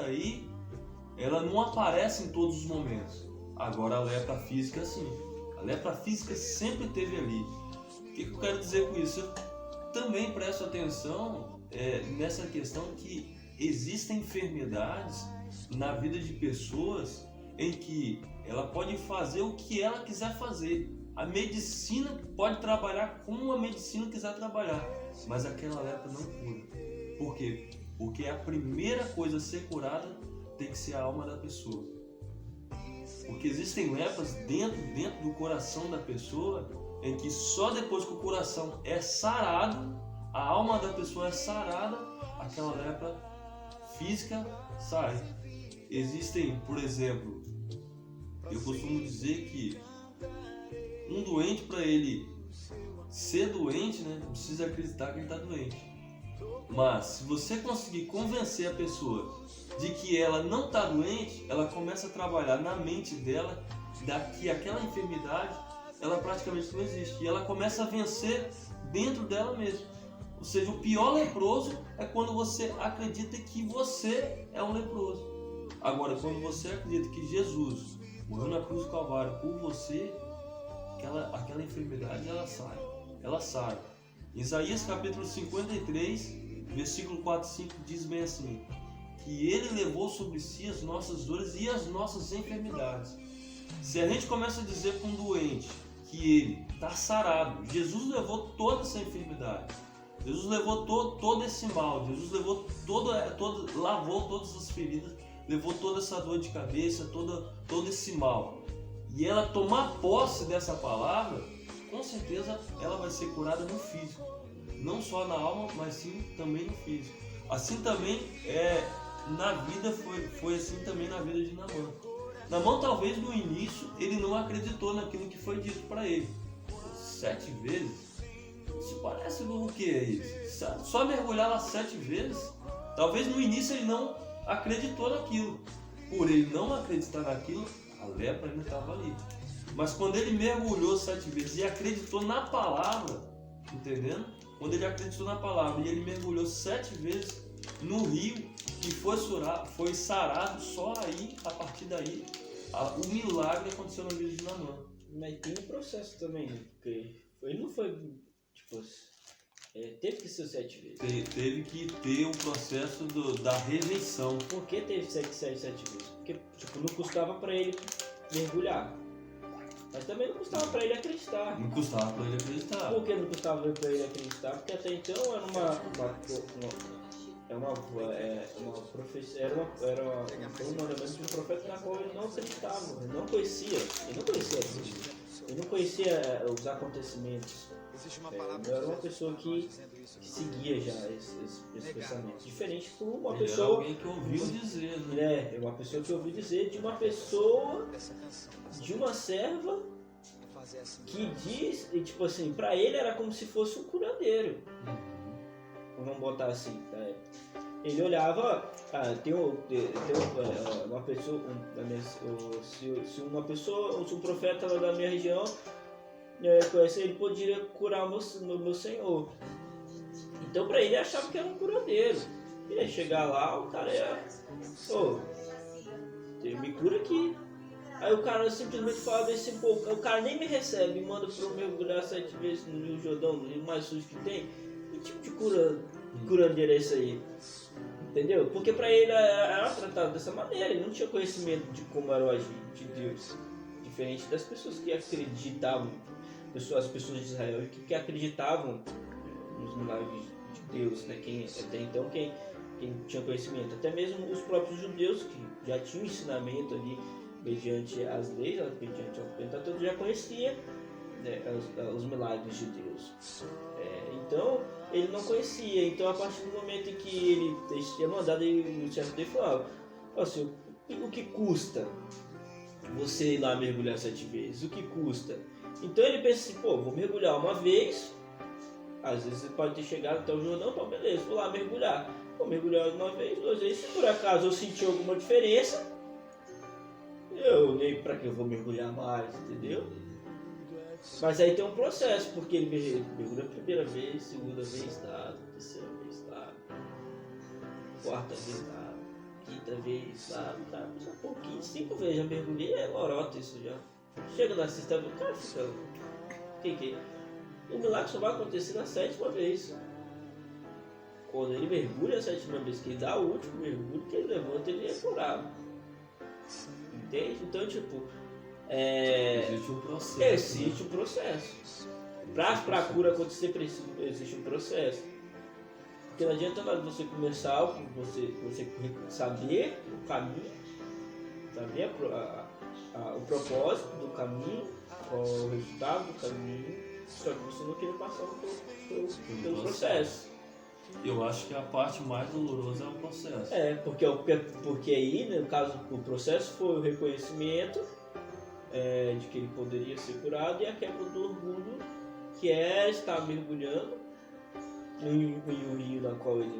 aí, ela não aparece em todos os momentos. Agora a lepra física sim. A lepra física sempre esteve ali. O que eu quero dizer com isso? Eu também presto atenção nessa questão que existem enfermidades na vida de pessoas em que ela pode fazer o que ela quiser fazer. A medicina pode trabalhar como a medicina quiser trabalhar, mas aquela lepra não cura. Por quê? Porque a primeira coisa a ser curada tem que ser a alma da pessoa. Porque existem lepras dentro do coração da pessoa, em que só depois que o coração é sarado, a alma da pessoa é sarada, aquela lepra física sai. Existem, por exemplo, eu costumo dizer que um doente, para ele ser doente, né, precisa acreditar que ele está doente. Mas se você conseguir convencer a pessoa de que ela não está doente, ela começa a trabalhar na mente dela que aquela enfermidade ela praticamente não existe. E ela começa a vencer dentro dela mesma. Ou seja, o pior leproso é quando você acredita que você é um leproso. Agora, quando você acredita que Jesus morreu na cruz do Calvário por você, aquela enfermidade ela sai. Isaías capítulo 53, versículo 4 e 5 diz bem assim: que ele levou sobre si as nossas dores e as nossas enfermidades. Se a gente começa a dizer para um doente que ele está sarado, Jesus levou toda essa enfermidade, Jesus levou todo esse mal, Jesus levou lavou todas as feridas, levou toda essa dor de cabeça, todo esse mal. E ela tomar posse dessa palavra, com certeza ela vai ser curada no físico. Não só na alma, mas sim também no físico. Assim também na vida foi assim também na vida de Naamã. Naamã, talvez no início ele não acreditou naquilo que foi dito para ele. 7 vezes? Isso parece o que é isso? Só mergulhar lá 7 vezes? Talvez no início ele não acreditou naquilo. Por ele não acreditar naquilo, a lepra ainda estava ali. Mas quando ele mergulhou 7 vezes e acreditou na palavra, entendendo? Quando ele acreditou na palavra e ele mergulhou 7 vezes no rio que foi sarado, só aí, a partir daí, o milagre aconteceu na vida de Naamã. Mas tem um processo também, né? Porque ele não foi, tipo, teve que ser 7 vezes. Teve que ter o processo da rejeição. Por que teve 7 vezes? Porque, tipo, não custava pra ele mergulhar. Mas também não custava pra ele acreditar. Não custava pra ele acreditar. Por que não custava pra ele acreditar? Porque até então era um mandamento de um profeta na qual ele não acreditava, ele não conhecia Deus, ele não conhecia os acontecimentos. Não era uma pessoa que seguia já esse pensamento. Diferente por uma Ele pessoa. era alguém que ouviu dizer, né? É uma pessoa que ouviu dizer de uma pessoa, de uma serva que diz, e tipo assim, pra ele era como se fosse um curandeiro. Vamos botar assim, tá? Ele olhava, tem uma pessoa, se um profeta lá da minha região conhece, ele poderia curar o meu senhor. Então pra ele achava que era um curandeiro. Ele ia chegar lá, o cara ia, me cura aqui. Aí o cara simplesmente fala desse pouco, o cara nem me recebe, me manda pra eu mergulhar 7 vezes no Rio Jordão, no rio mais sujo que tem. Que tipo de curandeiro é esse aí? Entendeu? Porque pra ele era tratado dessa maneira, ele não tinha conhecimento de como era o agir de Deus. Diferente das pessoas que acreditavam, as pessoas de Israel que acreditavam nos milagres de Deus, né? Até então quem tinha conhecimento, até mesmo os próprios judeus que já tinham ensinamento ali mediante as leis, mediante o Pentateuco, já conhecia, né, os milagres de Deus. Então ele não conhecia. Então a partir do momento em que ele tinha mandado, o chefe dele falava assim, o que custa você ir lá mergulhar 7 vezes? O que custa? Então ele pensa assim, vou mergulhar uma vez. Às vezes você pode ter chegado até o Jordão, então beleza, vou lá mergulhar. Vou mergulhar uma vez, 2 vezes. Se por acaso eu sentir alguma diferença, eu nem pra que eu vou mergulhar mais, entendeu? Mas aí tem um processo, porque ele mergulha a primeira vez, segunda vez, tá, terceira vez, tá, quarta vez, tá, quinta vez, lá, tá, só um pouquinho, 5 vezes já mergulhei, é lorota isso já. Chega na sexta vez, o cara fica. Que? O milagre só vai acontecer na 7ª vez. Quando ele mergulha a 7ª vez, que ele dá o último mergulho, que ele levanta, ele é curado. Entende? Então, tipo. Existe um processo. Existe um processo. Pra cura acontecer, existe um processo. Porque não adianta nada você começar algo, você saber o caminho, saber o propósito do caminho, o resultado do caminho, só que você não querer passar pelo processo. Eu acho que a parte mais dolorosa é o processo. Porque aí, no caso, o processo foi o reconhecimento de que ele poderia ser curado e a quebra do orgulho, que é estar mergulhando em um rio na qual ele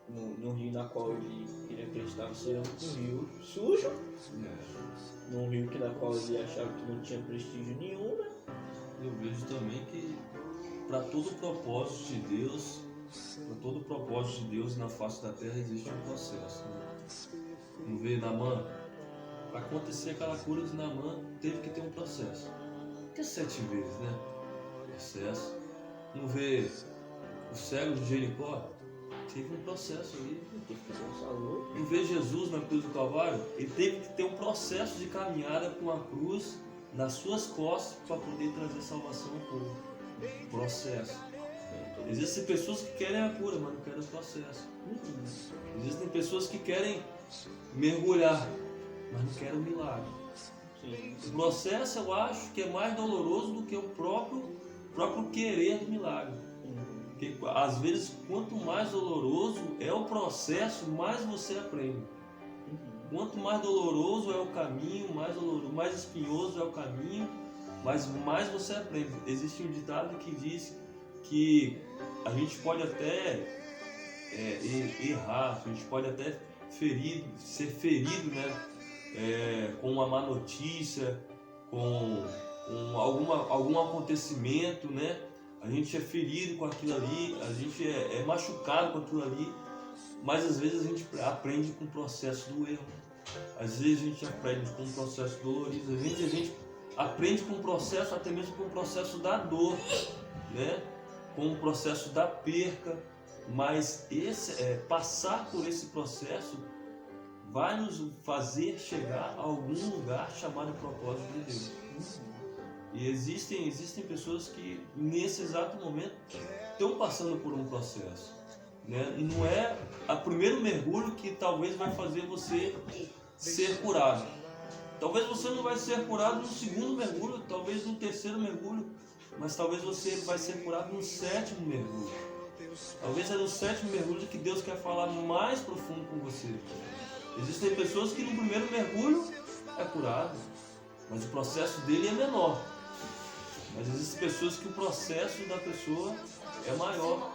no rio na qual ele acreditava ser um rio sujo, num rio na qual ele achava que não tinha prestígio nenhum, né? Eu vejo também que para todo o propósito de Deus na face da terra existe um processo. Né? Não vê Naamã? Para acontecer aquela cura de Naamã teve que ter um processo. Que é 7 vezes, né? Processo. Não vê o cego de Jericó? Teve um processo aí. Não vê Jesus na cruz do Calvário? Ele teve que ter um processo de caminhada com a cruz nas suas costas para poder trazer salvação ao povo. Processo. Existem pessoas que querem a cura, mas não querem o processo. Existem pessoas que querem mergulhar, mas não querem o milagre. O processo eu acho que é mais doloroso do que o próprio querer do milagre. Porque às vezes quanto mais doloroso é o processo, mais você aprende. Quanto mais doloroso é o caminho, mais espinhoso é o caminho, mas mais você aprende. Existe um ditado que diz que a gente pode até errar, a gente pode até ser ferido, né? Com uma má notícia, com algum acontecimento, né? A gente é ferido com aquilo ali, a gente é machucado com aquilo ali, mas às vezes a gente aprende com o processo do erro, às vezes a gente aprende com o processo dolorido, a gente aprende com o processo, até mesmo com o processo da dor, né? Com o processo da perca, mas passar por esse processo vai nos fazer chegar a algum lugar chamado propósito de Deus. E existem pessoas que nesse exato momento estão passando por um processo, né? Não é o primeiro mergulho que talvez vai fazer você ser curado. Talvez você não vai ser curado no segundo mergulho, talvez no terceiro mergulho, mas talvez você vai ser curado no 7º mergulho. Talvez é no 7º mergulho que Deus quer falar mais profundo com você. Existem pessoas que no primeiro mergulho é curado, mas o processo dele é menor. Mas existem pessoas que o processo da pessoa é maior.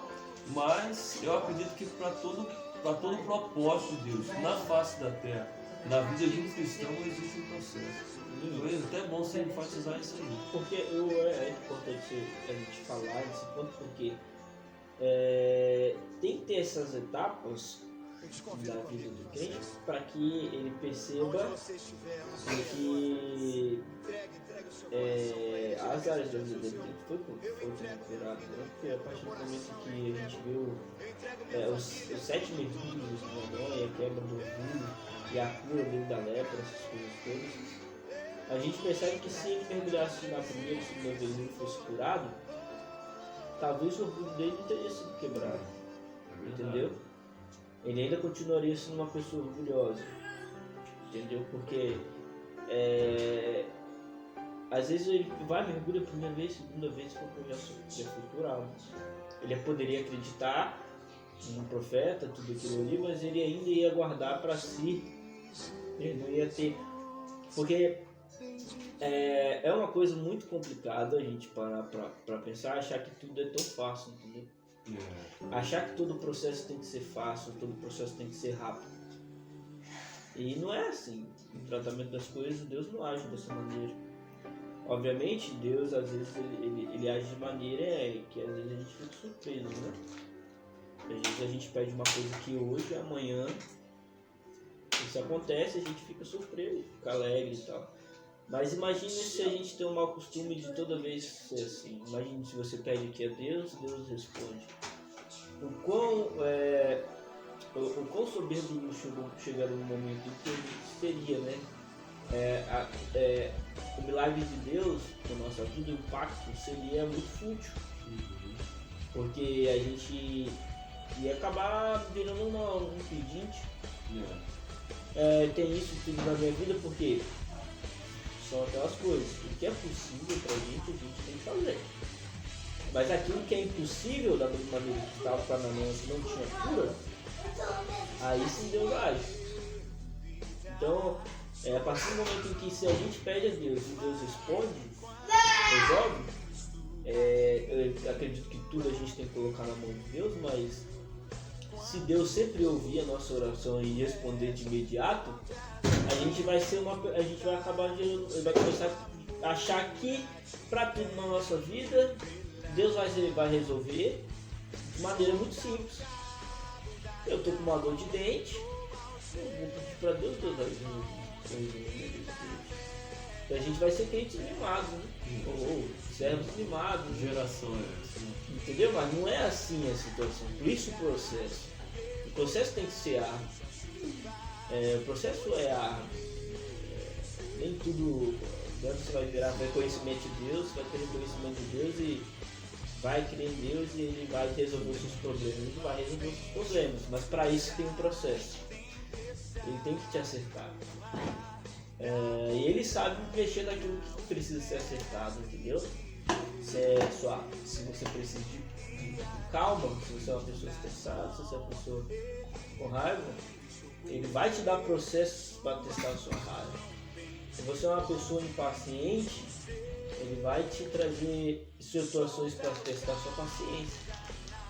Mas eu acredito que para todo o propósito de Deus, na face da terra, na vida de um cristão, existe um processo. Então é até bom você enfatizar isso aí. Porque é importante a gente falar desse ponto, porque tem que ter essas etapas da vida do crente para que ele perceba que as áreas da vida dele foi curado, né? Porque a partir do momento que a gente viu os 7 mergulhos do Noé, a quebra do orgulho e a cura dele da lepra, essas coisas todas, a gente percebe que se ele mergulhasse na primeira e segunda vez e ele fosse curado, talvez o orgulho dele não teria sido quebrado, entendeu? Ele ainda continuaria sendo uma pessoa orgulhosa, entendeu? Porque às vezes ele vai, mergulha a primeira vez, segunda vez, porque já foi curado. Ele poderia acreditar no profeta, tudo aquilo ali, mas ele ainda ia guardar para si. Ele não ia ter... Porque é uma coisa muito complicada a gente parar para pensar, achar que tudo é tão fácil, entendeu? Achar que todo o processo tem que ser fácil, todo o processo tem que ser rápido. E não é assim. No tratamento das coisas, Deus não age dessa maneira. Obviamente, Deus às vezes ele age de maneira que às vezes a gente fica surpreso, né? Às vezes a gente pede uma coisa que hoje, amanhã, isso acontece, a gente fica surpreso, fica alegre e tal. Mas imagine se a gente tem o mau costume de toda vez ser assim. Imagine se você pede aqui a Deus, Deus responde. O quão soberbo chegar no momento em que a gente seria, né? O milagre de Deus na nossa vida, o impacto seria muito fútil. Porque a gente ia acabar virando um pedinte. Tem isso tudo na minha vida porque são aquelas coisas. O que é possível pra gente, a gente tem que fazer. Mas aquilo que é impossível, da mesma maneira que estava para Ananias e não tinha cura, aí sim Deus age. Então, a partir do momento em que se a gente pede a Deus e Deus responde, resolve, eu acredito que tudo a gente tem que colocar na mão de Deus, mas se Deus sempre ouvir a nossa oração e responder de imediato, a gente vai acabar vai começar a achar que para tudo na nossa vida Deus vai resolver de maneira muito simples. Eu tô com uma dor de dente, eu vou pedir para Deus vai resolver. Então a gente vai ser crentes mimados, né? Ou servos mimados. Geração é essa, né? Entendeu? Mas não é assim a situação. Por isso o processo. O processo tem que ser árduo. O processo é árduo. Nem tudo. Você vai virar reconhecimento de Deus, vai ter reconhecimento de Deus e vai crer em Deus e ele vai resolver os seus problemas. Ele não vai resolver os seus problemas, mas para isso tem um processo. Ele tem que te acertar. E ele sabe mexer naquilo que precisa ser acertado, entendeu? Se você precisa de calma, se você é uma pessoa estressada, se você é uma pessoa com raiva, ele vai te dar processos para testar a sua raiva. Se você é uma pessoa impaciente, ele vai te trazer situações para testar a sua paciência.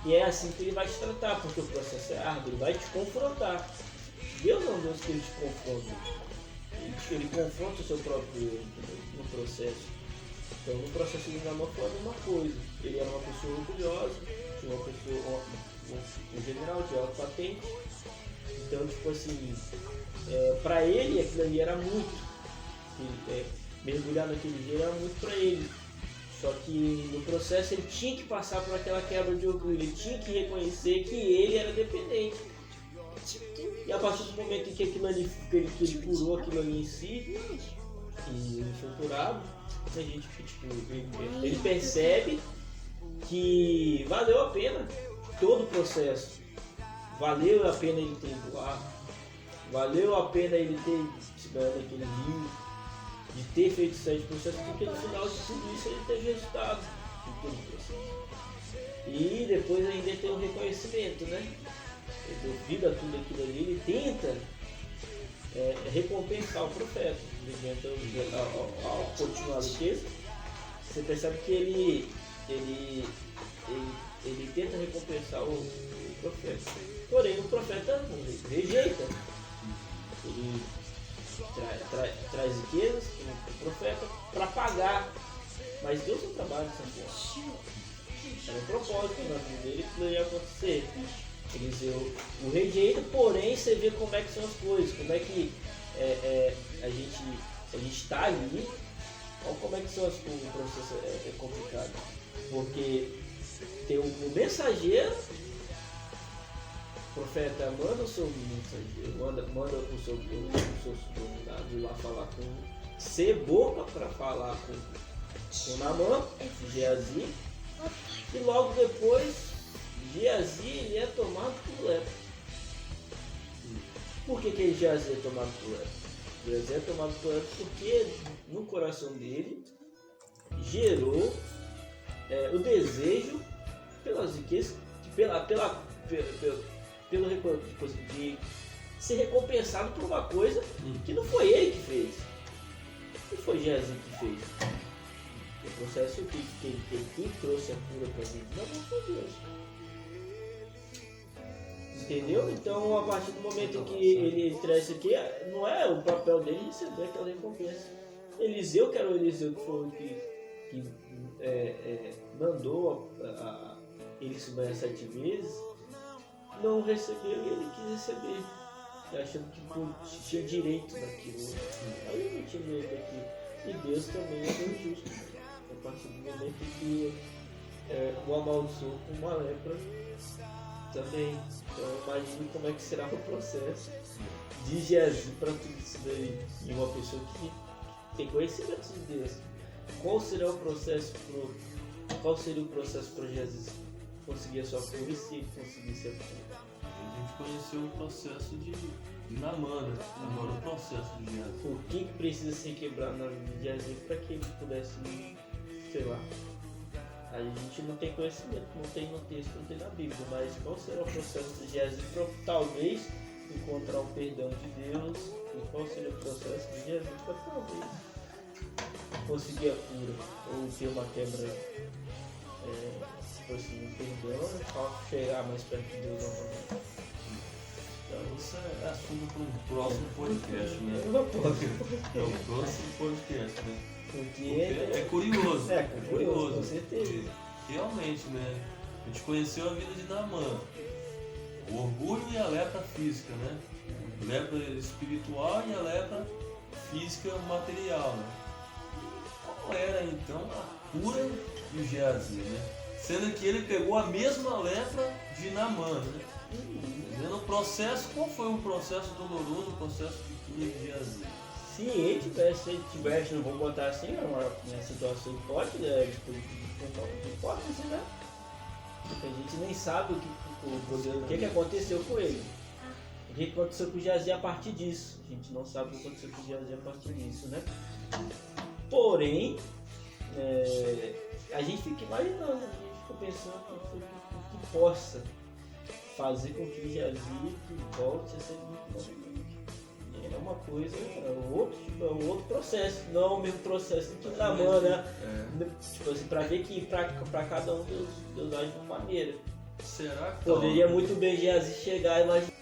E é assim que ele vai te tratar, porque o processo é árduo, ele vai te confrontar. Deus é um Deus que ele te confronta. Ele confronta o seu próprio no processo. Então no processo de Namã foi a mesma coisa. Ele era uma pessoa orgulhosa, tinha uma pessoa, um general de alta patente. Então tipo assim, para ele aquilo ali era muito. Mergulhar naquele dia era muito para ele. Só que no processo ele tinha que passar por aquela quebra de orgulho, ele tinha que reconhecer que ele era dependente. E a partir do momento em que aquilo ali, que ele curou aquilo ali em si, e ele foi curado, a gente, ele percebe que valeu a pena todo o processo. Valeu a pena ele ter ido lá, valeu a pena ele ter se banhado naquele rio, de ter feito 7 processos, porque no final de tudo isso ele teve resultado de todo o processo. E depois ainda tem um reconhecimento, né? Devido a tudo aquilo ali, ele tenta recompensar o profeta. Ao continuar o texto, você percebe que ele tenta recompensar o profeta. Porém, o profeta rejeita. Ele traz riquezas para o profeta para pagar. Mas Deus não trabalha dessa forma. Era um propósito na vida dele que não ia acontecer. Eliseu o rejeita, porém você vê como é que são as coisas, como é que a gente está ali, olha como é que são o processo é complicado. Porque tem o mensageiro, o profeta manda o seu mensageiro, manda o seu subordinado ir lá falar com ser boca para falar com Naamã, Geazi, e logo depois Geazi ele é tomado por lepra. Por que Geazi é tomado por lepra? Geazi é tomado por lepra porque no coração dele gerou o desejo pelas riquezas, de ser recompensado por uma coisa que não foi ele que fez. Não foi Geazi que fez. O processo que trouxe a cura para mim não foi Deus. Entendeu? Então, a partir do momento em que ele traz isso aqui, não é o papel dele receber aquela recompensa. Eliseu, que era o Eliseu que foi o que mandou ele se banhar 7 vezes, não recebeu e ele quis receber. achando que tinha direito daquilo. Aí eu não tinha direito daquilo. E Deus também é Deus justo. A partir do momento que o amaldiçoou com uma lepra também. Então eu imagino como é que será o processo de Jesus para tudo isso daí. E uma pessoa que tem conhecimento de Deus. Qual seria o processo para Jesus conseguir a sua cura e se ele conseguisse a cura? A gente conheceu o processo de Naamã, né? Agora o processo de Jesus. O que precisa ser quebrado na vida de Jesus para que ele pudesse, sei lá. A gente não tem conhecimento, não tem no texto, não tem na Bíblia, mas qual será o processo de Jesus para talvez encontrar o perdão de Deus? E qual seria o processo de Jesus para talvez conseguir a cura ou ter uma quebra, tipo assim, um perdão para chegar mais perto de Deus novamente? Então isso é assunto para um próximo podcast, né? Eu não posso. É o próximo podcast, né? Porque É curioso. É curioso, com certeza. E, realmente, né? A gente conheceu a vida de Naamã. O orgulho e a lepra física, né? Lepra espiritual e a lepra física material, né? Qual era então a cura de Geazi, né? Sendo que ele pegou a mesma lepra de Naamã, né? No processo, qual foi um processo doloroso, o processo de cura de Geazi? Se ele tivesse, não vou botar assim, uma situação hipótese, né? Porque a gente nem sabe o que aconteceu com ele. O que aconteceu com o Geazi a partir disso. A gente não sabe o que aconteceu com o Geazi a partir disso, né? Porém, a gente fica imaginando, a gente fica pensando o que possa fazer com que o Geazi volte a ser muito. É uma coisa, é um outro processo, não é o mesmo processo que Naamã, né? Tipo assim, pra ver que pra cada um Deus age de uma maneira. Será que poderia muito bem Geazi chegar e imaginar